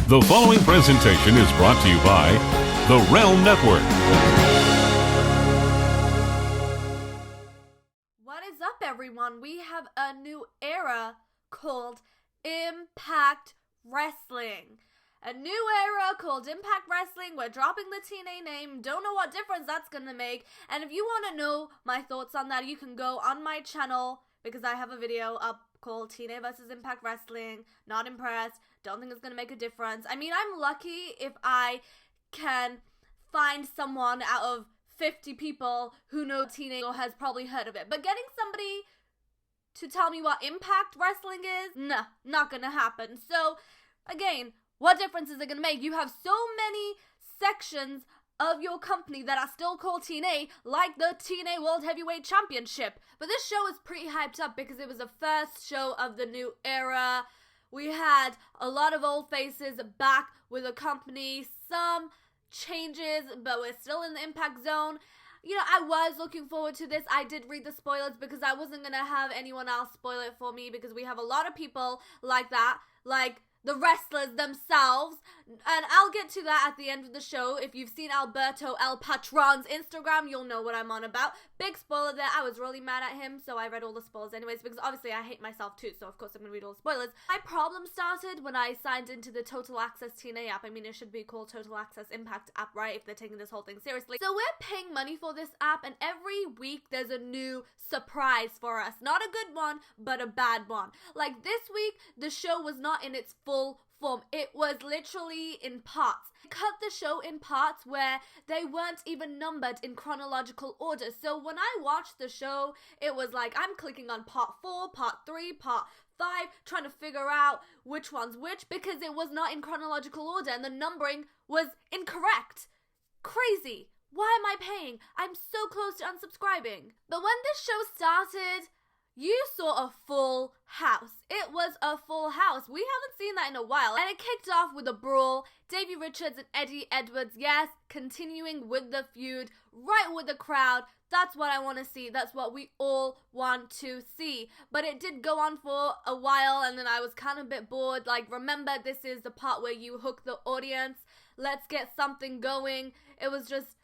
The following presentation is brought to you by the Realm Network. What is up, everyone? We have a new era called Impact Wrestling. A new era called Impact Wrestling. We're dropping the TNA name. Don't know what difference that's going to make. And if you want to know my thoughts on that, you can go on my channel because I have a video up called TNA versus Impact Wrestling. Not impressed. Don't think it's going to make a difference. I mean, I'm lucky if I can find someone out of 50 people who know TNA or has probably heard of it. But getting somebody to tell me what Impact Wrestling is, nah, not going to happen. So, again, what difference is it going to make? You have so many sections of your company that are still called TNA, like the TNA World Heavyweight Championship. But this show is pretty hyped up because it was the first show of the new era. We had a lot of old faces back with the company, some changes, but we're still in the Impact Zone. You know, I was looking forward to this. I did read the spoilers because I wasn't going to have anyone else spoil it for me because we have a lot of people like that, like the wrestlers themselves, and I'll get to that at the end of the show. If you've seen Alberto El Patron's Instagram, you'll know what I'm on about. Big spoiler there. I was really mad at him, so I read all the spoilers anyways, because obviously I hate myself too, so of course I'm going to read all the spoilers. My problem started when I signed into the Total Access TNA app. I mean, it should be called Total Access Impact app, right, if they're taking this whole thing seriously. So we're paying money for this app, and every week there's a new surprise for us. Not a good one, but a bad one. Like this week, the show was not in its full form. It was literally in parts. They cut the show in parts where they weren't even numbered in chronological order. So when I watched the show, it was like I'm clicking on part 4, part 3, part 5, trying to figure out which one's which because it was not in chronological order and the numbering was incorrect. Crazy. Why am I paying? I'm so close to unsubscribing. But when this show started, you saw a full house. It was a full house. We haven't seen that in a while. And it kicked off with a brawl. Davey Richards and Eddie Edwards, yes, continuing with the feud, right with the crowd. That's what I want to see. That's what we all want to see. But it did go on for a while, and then I was kind of a bit bored. Like, remember, this is the part where you hook the audience. Let's get something going. It was just,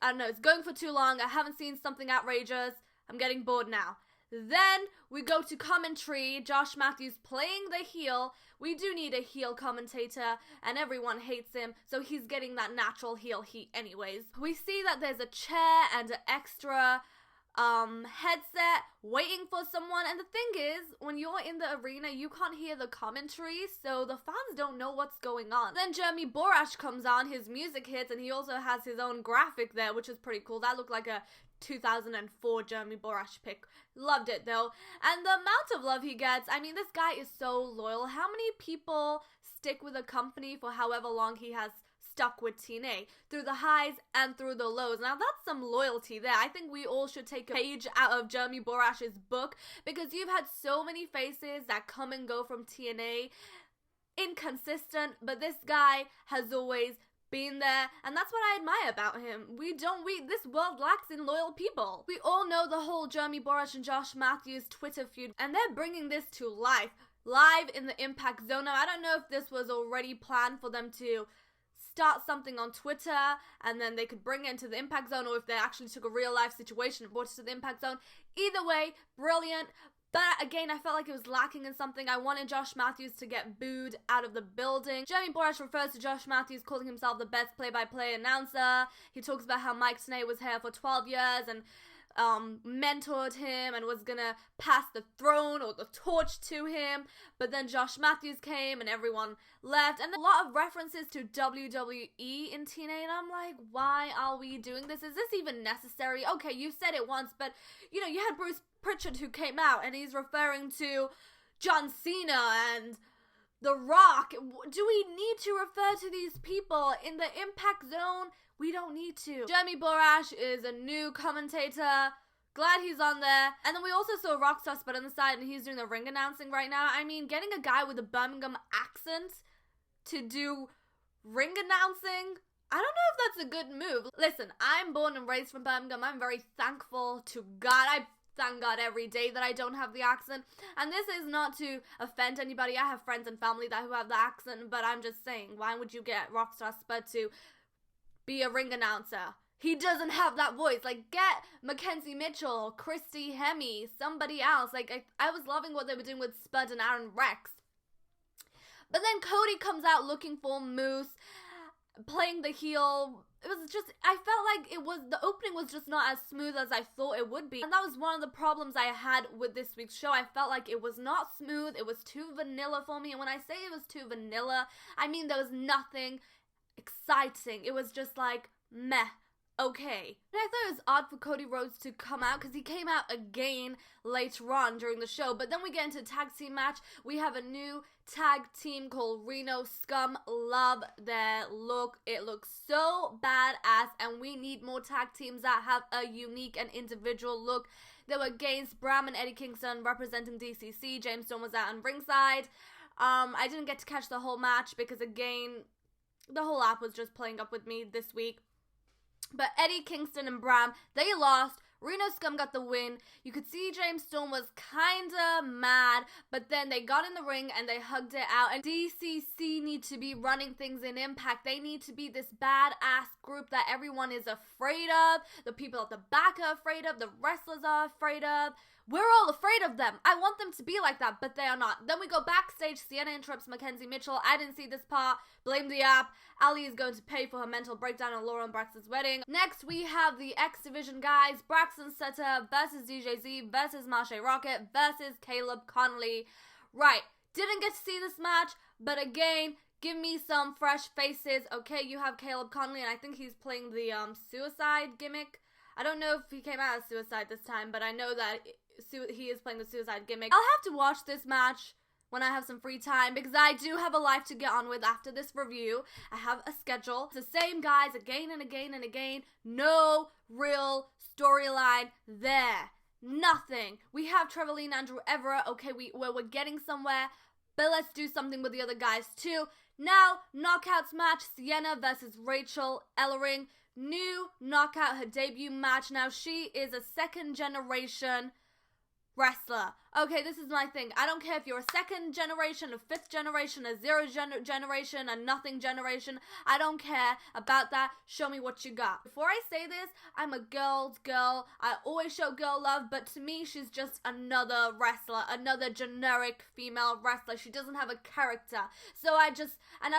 I don't know, it's going for too long. I haven't seen something outrageous. I'm getting bored now. Then we go to commentary, Josh Matthews playing the heel. We do need a heel commentator, and everyone hates him, so he's getting that natural heel heat anyways. We see that there's a chair and an extra headset waiting for someone, and the thing is, when you're in the arena, you can't hear the commentary, so the fans don't know what's going on. Then Jeremy Borash comes on, his music hits, and he also has his own graphic there, which is pretty cool. That looked like a 2004 Jeremy Borash pick. Loved it though. And the amount of love he gets, I mean, this guy is so loyal. How many people stick with a company for however long he has stuck with TNA? Through the highs and through the lows. Now that's some loyalty there. I think we all should take a page out of Jeremy Borash's book because you've had so many faces that come and go from TNA. Inconsistent, but this guy has always been there, and that's what I admire about him. This world lacks in loyal people. We all know the whole Jeremy Borash and Josh Matthews Twitter feud, and they're bringing this to live in the Impact Zone. Now, I don't know if this was already planned for them to start something on Twitter, and then they could bring it into the Impact Zone, or if they actually took a real life situation and brought it to the Impact Zone. Either way, brilliant. But again, I felt like it was lacking in something. I wanted Josh Matthews to get booed out of the building. Jeremy Borash refers to Josh Matthews calling himself the best play-by-play announcer. He talks about how Mike Tenay was here for 12 years and mentored him and was gonna pass the throne or the torch to him. But then Josh Matthews came and everyone left. And a lot of references to WWE in TNA, and I'm like, why are we doing this? Is this even necessary? Okay, you said it once, but you know, you had Bruce Prichard who came out and he's referring to John Cena and The Rock. Do we need to refer to these people in the Impact Zone? We don't need to. Jeremy Borash is a new commentator. Glad he's on there. And then we also saw Rockstar Spud on the side, and he's doing the ring announcing right now. I mean, getting a guy with a Birmingham accent to do ring announcing, I don't know if that's a good move. Listen, I'm born and raised from Birmingham. I'm very thankful to God. I thank God every day that I don't have the accent. And this is not to offend anybody. I have friends and family who have the accent, but I'm just saying, why would you get Rockstar Spud to be a ring announcer? He doesn't have that voice. Like, get Mackenzie Mitchell, Christy Hemme, somebody else. Like, I was loving what they were doing with Spud and Aaron Rex. But then Cody comes out looking for Moose, playing the heel. It was just, I felt like the opening was just not as smooth as I thought it would be. And that was one of the problems I had with this week's show. I felt like it was not smooth. It was too vanilla for me. And when I say it was too vanilla, I mean there was nothing exciting. It was just like, meh. Okay. And I thought it was odd for Cody Rhodes to come out because he came out again later on during the show. But then we get into a tag team match. We have a new tag team called Reno Scum. Love their look. It looks so badass, and we need more tag teams that have a unique and individual look. They were against Bram and Eddie Kingston representing DCC. James Storm was out on ringside. I didn't get to catch the whole match because, again, the whole app was just playing up with me this week. But Eddie Kingston and Bram, they lost. Reno Scum got the win. You could see James Storm was kinda mad, but then they got in the ring and they hugged it out. And DCC need to be running things in Impact. They need to be this badass group that everyone is afraid of. The people at the back are afraid of. The wrestlers are afraid of. We're all afraid of them. I want them to be like that, but they are not. Then we go backstage. Sienna interrupts Mackenzie Mitchell. I didn't see this part. Blame the app. Ali is going to pay for her mental breakdown on Laura and Braxton's wedding. Next, we have the X Division guys. Braxton Sutter versus DJZ versus Marsha Rocket versus Caleb Connolly. Right. Didn't get to see this match, but again, give me some fresh faces. Okay, you have Caleb Connolly, and I think he's playing the suicide gimmick. I don't know if he came out as suicide this time, but I know that he is playing the suicide gimmick. I'll have to watch this match when I have some free time because I do have a life to get on with after this review. I have a schedule. It's the same guys again and again and again. No real storyline there. Nothing. We have Trevor Lee and Andrew Everett. Okay, we're getting somewhere, but let's do something with the other guys too. Now, knockouts match, Sienna versus Rachel Ellering. New knockout, her debut match. Now, she is a second generation wrestler. Okay, this is my thing. I don't care if you're a second generation, a fifth generation, a zero generation, a nothing generation. I don't care about that. Show me what you got. Before I say this, I'm a girl's girl. I always show girl love, but to me, she's just another wrestler, another generic female wrestler. She doesn't have a character. So I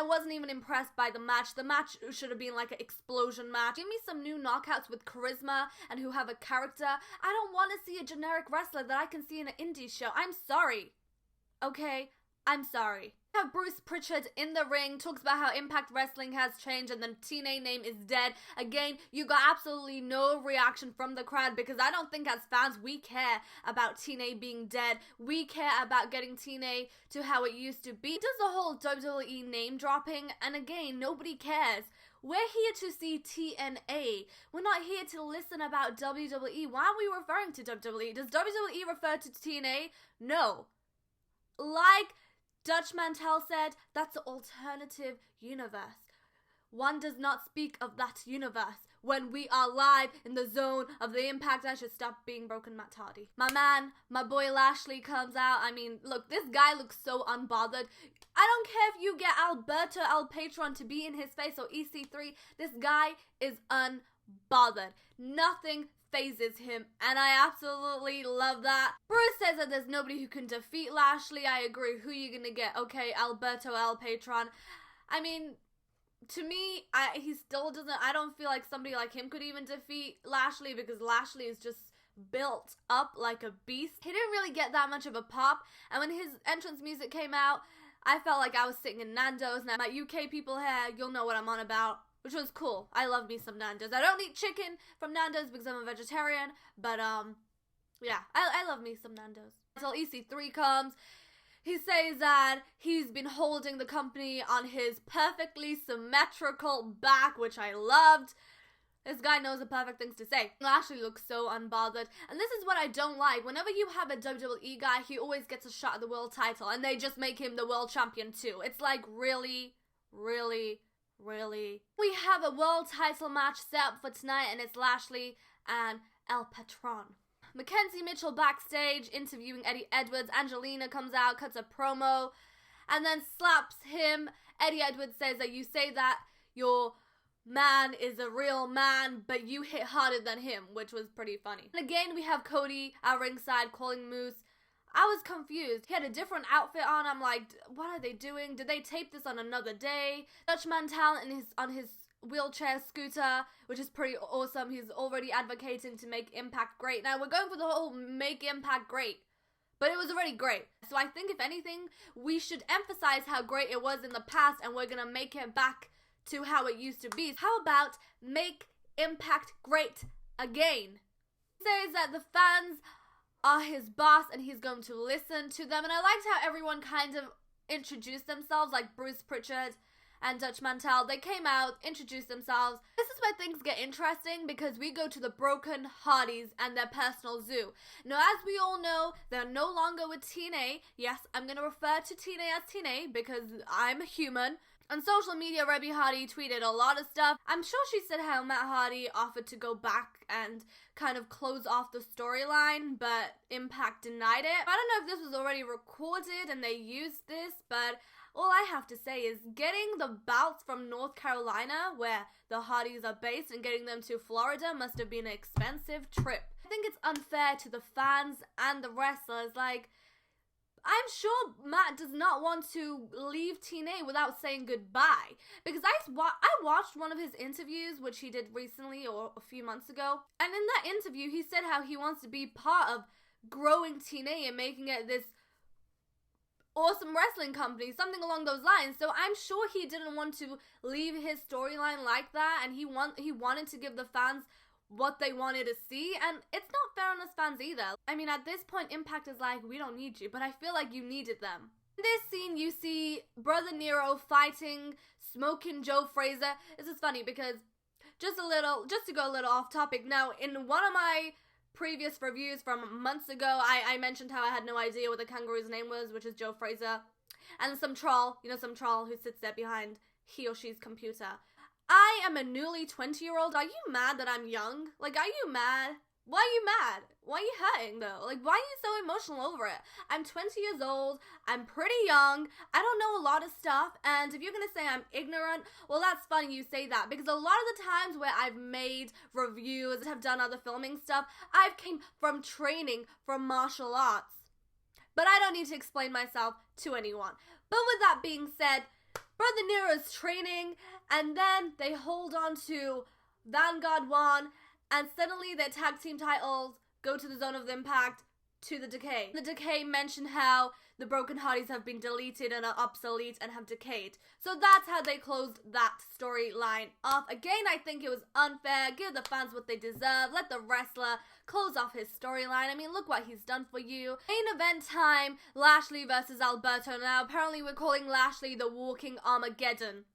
wasn't even impressed by the match. The match should have been like an explosion match. Give me some new knockouts with charisma and who have a character. I don't want to see a generic wrestler that I can see in an indie show. I'm sorry. Okay? I'm sorry. We have Bruce Prichard in the ring, talks about how Impact Wrestling has changed and the TNA name is dead. Again, you got absolutely no reaction from the crowd because I don't think as fans we care about TNA being dead. We care about getting TNA to how it used to be. It does the whole WWE name dropping, and again, nobody cares. We're here to see TNA. We're not here to listen about WWE. Why are we referring to WWE? Does WWE refer to TNA? No. Like Dutch Mantel said, that's an alternative universe. One does not speak of that universe when we are live in the zone of the Impact. I should stop being broken Matt Hardy. My man, my boy Lashley comes out. I mean, look, this guy looks so unbothered. I don't care if you get Alberto El Patron to be in his face or EC3. This guy is unbothered. Nothing phases him, and I absolutely love that. Bruce says that there's nobody who can defeat Lashley. I agree. Who are you gonna get? Okay, Alberto El Patron. I mean, to me, he still doesn't. I don't feel like somebody like him could even defeat Lashley because Lashley is just built up like a beast. He didn't really get that much of a pop, and when his entrance music came out, I felt like I was sitting in Nando's. Now, my UK people here, you'll know what I'm on about, which was cool. I love me some Nando's. I don't eat chicken from Nando's because I'm a vegetarian, but, yeah, I love me some Nando's. Until EC3 comes, he says that he's been holding the company on his perfectly symmetrical back, which I loved. This guy knows the perfect things to say. Lashley looks so unbothered. And this is what I don't like. Whenever you have a WWE guy, he always gets a shot at the world title. And they just make him the world champion too. It's like, really, really, really. We have a world title match set up for tonight. And it's Lashley and El Patron. Mackenzie Mitchell backstage interviewing Eddie Edwards. Angelina comes out, cuts a promo, and then slaps him. Eddie Edwards says that you say that your man is a real man, but you hit harder than him, which was pretty funny. And again, we have Cody at ringside calling Moose. I was confused. He had a different outfit on. I'm like, what are they doing? Did they tape this on another day? Dutch Mantel on his wheelchair scooter, which is pretty awesome. He's already advocating to make Impact great. Now, we're going for the whole make Impact great, but it was already great. So I think, if anything, we should emphasize how great it was in the past, and we're gonna make it back to how it used to be. How about make Impact great again? He says that the fans are his boss and he's going to listen to them. And I liked how everyone kind of introduced themselves, like Bruce Prichard and Dutch Mantel. They came out, introduced themselves. This is where things get interesting, because we go to the Broken Hardys and their personal zoo. Now, as we all know, they're no longer with TNA. Yes, I'm going to refer to TNA as TNA because I'm a human. On social media, Rebby Hardy tweeted a lot of stuff. I'm sure she said how Matt Hardy offered to go back and kind of close off the storyline, but Impact denied it. I don't know if this was already recorded and they used this, but all I have to say is getting the belts from North Carolina, where the Hardys are based, and getting them to Florida must have been an expensive trip. I think it's unfair to the fans and the wrestlers. Like, I'm sure Matt does not want to leave TNA without saying goodbye, because I watched one of his interviews, which he did recently or a few months ago, and in that interview he said how he wants to be part of growing TNA and making it this awesome wrestling company, something along those lines. So I'm sure he didn't want to leave his storyline like that, and he wanted to give the fans what they wanted to see, and it's not fair on us fans either. I mean, at this point, Impact is like, we don't need you, but I feel like you needed them. In this scene, you see Brother Nero fighting Smokin' Joe Frazier. This is funny because, just to go a little off topic, now, in one of my previous reviews from months ago, I mentioned how I had no idea what the kangaroo's name was, which is Joe Frazier, and some troll who sits there behind he or she's computer. I am a newly 20-year-old. Are you mad that I'm young? Like, are you mad? Why are you mad? Why are you hurting, though? Like, why are you so emotional over it? I'm 20 years old. I'm pretty young. I don't know a lot of stuff. And if you're going to say I'm ignorant, well, that's funny you say that. Because a lot of the times where I've made reviews, have done other filming stuff, I've came from training from martial arts. But I don't need to explain myself to anyone. But with that being said, Brother Nero's training, and then they hold on to Vanguard 1, and suddenly their tag team titles go to the Zone of Impact to the Decay. The Decay mentioned how the Broken Hardys have been deleted and are obsolete and have decayed. So that's how they closed that storyline off. Again, I think it was unfair. Give the fans what they deserve. Let the wrestler close off his storyline. I mean, look what he's done for you. Main event time, Lashley versus Alberto. Now, apparently we're calling Lashley the Walking Armageddon.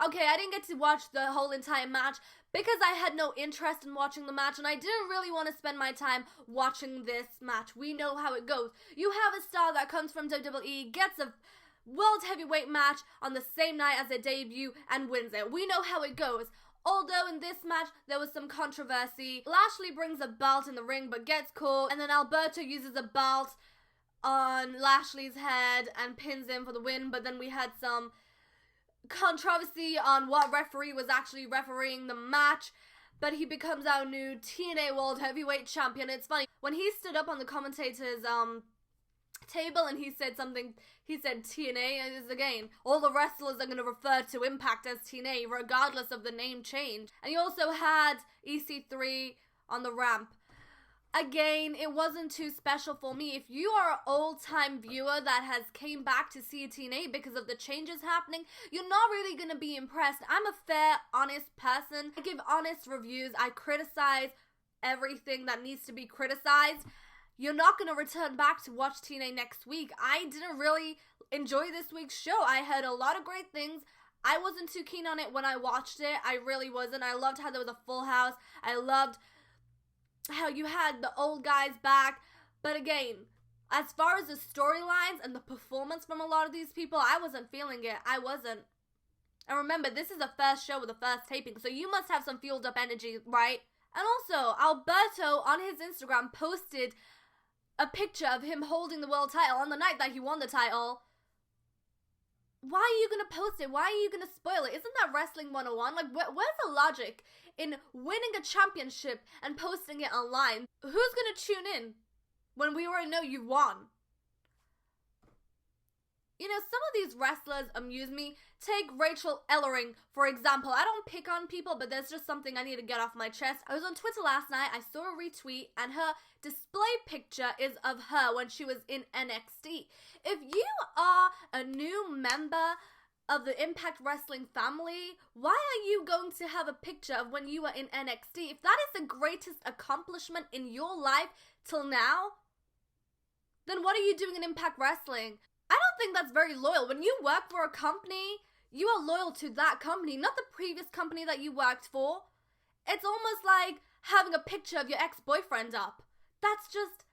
Okay, I didn't get to watch the whole entire match because I had no interest in watching the match, and I didn't really want to spend my time watching this match. We know how it goes. You have a star that comes from WWE, gets a World Heavyweight match on the same night as their debut, and wins it. We know how it goes. Although in this match, there was some controversy. Lashley brings a belt in the ring but gets caught, and then Alberto uses a belt on Lashley's head and pins him for the win, but then we had some controversy on what referee was actually refereeing the match, but he becomes our new TNA World Heavyweight Champion. It's funny, when he stood up on the commentator's table and he said TNA, and is again, all the wrestlers are going to refer to Impact as TNA regardless of the name change. And he also had EC3 on the ramp. Again, it wasn't too special for me. If you are an old-time viewer that has came back to see TNA because of the changes happening, you're not really going to be impressed. I'm a fair, honest person. I give honest reviews. I criticize everything that needs to be criticized. You're not going to return back to watch TNA next week. I didn't really enjoy this week's show. I heard a lot of great things. I wasn't too keen on it when I watched it. I really wasn't. I loved how there was a full house. I loved how you had the old guys back. But again, as far as the storylines and the performance from a lot of these people, I wasn't feeling it. I wasn't. And remember, this is the first show with the first taping, so you must have some fueled up energy, right? And also, Alberto on his Instagram posted a picture of him holding the world title on the night that he won the title. Why are you gonna post it? Why are you gonna spoil it? Isn't that Wrestling 101? Like, where's the logic in winning a championship and posting it online? Who's gonna tune in when we already know you won? You know, some of these wrestlers amuse me. Take Rachel Ellering, for example. I don't pick on people, but there's just something I need to get off my chest. I was on Twitter last night, I saw a retweet, and her display picture is of her when she was in NXT. If you are a new member of the Impact Wrestling family, why are you going to have a picture of when you were in NXT? If that is the greatest accomplishment in your life till now, then what are you doing in Impact Wrestling? I don't think that's very loyal. When you work for a company, you are loyal to that company, not the previous company that you worked for. It's almost like having a picture of your ex-boyfriend up. That's just,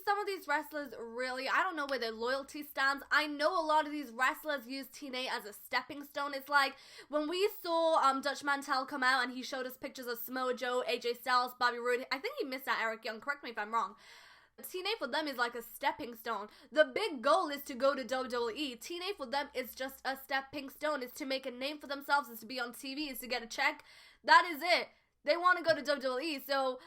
some of these wrestlers really, I don't know where their loyalty stands. I know a lot of these wrestlers use TNA as a stepping stone. It's like when we saw Dutch Mantel come out and he showed us pictures of Samoa Joe, AJ Styles, Bobby Roode. I think he missed out Eric Young. Correct me if I'm wrong. TNA for them is like a stepping stone. The big goal is to go to WWE. TNA for them is just a stepping stone. It's to make a name for themselves. It's to be on TV. It's to get a check. That is it. They want to go to WWE. So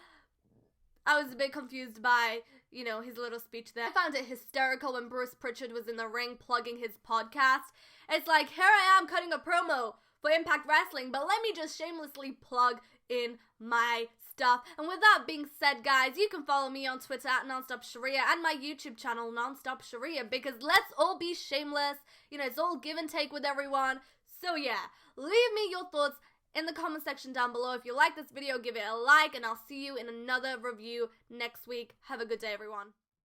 I was a bit confused by, his little speech there. I found it hysterical when Bruce Prichard was in the ring plugging his podcast. It's like, here I am cutting a promo for Impact Wrestling, but let me just shamelessly plug in my stuff. And with that being said, guys, you can follow me on Twitter at NonstopShariya and my YouTube channel, NonstopShariya, because let's all be shameless. It's all give and take with everyone. So yeah, leave me your thoughts in the comment section down below. If you like this video, give it a like, and I'll see you in another review next week. Have a good day, everyone.